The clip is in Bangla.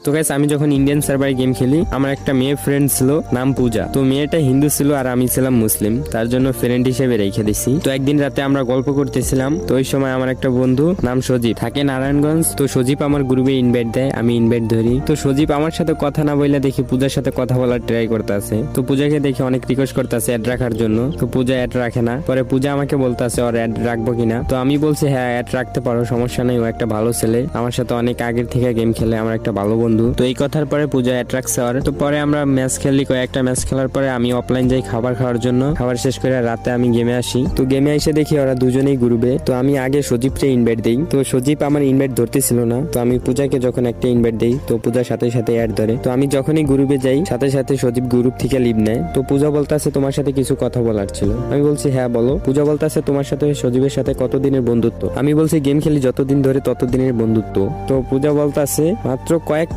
তো গাইস আমি যখন ইন্ডিয়ান সার্ভারে গেম খেলি আমার একটা মেয়ে ফ্রেন্ড ছিল নাম পূজা। তো মেয়েটা হিন্দু ছিল আর আমি ছিলাম মুসলিম, তার জন্য ফ্রেন্ড হিসেবে রেখে দিছি। তো একদিন রাতে আমরা গল্প করতেছিলাম, তো ওই সময় আমার একটা বন্ধু নাম সজীব থাকে নারায়ণগঞ্জ। তো সজীব আমার গ্রুপে ইনভাইট দেয়, আমি ইনভাইট ধরি। তো সজীব আমার সাথে কথা না বলে দেখি পূজার সাথে কথা বলার ট্রাই করতেছে। তো পূজাকে দেখে অনেক রিকোয়েস্ট করতেছে অ্যাড রাখার জন্য, তো পূজা অ্যাড রাখে না। পরে পূজা আমাকে বলতেছে ওর অ্যাড রাখবো কিনা। তো আমি বলছি হ্যাঁ অ্যাড রাখতে পারো, সমস্যা নেই, ও একটা ভালো ছেলে, আমার সাথে অনেক আগের থেকে গেম খেলে, আমার একটা ভালো বন্ধু। তো এই কথার পরে পূজা অ্যাড রাখছে ওর। তো পরে আমরা ম্যাচ খেলি, কয়েকটা ম্যাচ খেলার পরে আমি অফলাইন যাই খাবার খাওয়ার জন্য। খাবার শেষ করে রাতে আমি গেমে আসি। তো গেমে এসে দেখি ওরা দুজনেই গ্রুপে। তো আমি আগে সজীবকে ইনভাইট দেই, তো সজীব আমার ইনভাইট ধরতেছিল না। তো আমি পূজাকে যখন একটা ইনভাইট দেই তো পূজার সাথে সাথে অ্যাড ধরে। তো আমি যখনই গ্রুপে যাই সাথে সাথে সজীব গ্রুপ থেকে লিভ নেয়। তো পূজা বলতেছে তোমার সাথে কিছু কথা বলার ছিল। আমি বলছি হ্যাঁ বলো। পূজা বলতেছে তোমার সাথে সজীবের সাথে কতদিনের বন্ধুত্ব। আমি বলছি গেম খেলি যতদিন ধরে ততদিনের বন্ধুত্ব। তো পূজা বলতেছে মাত্র কয়েকটা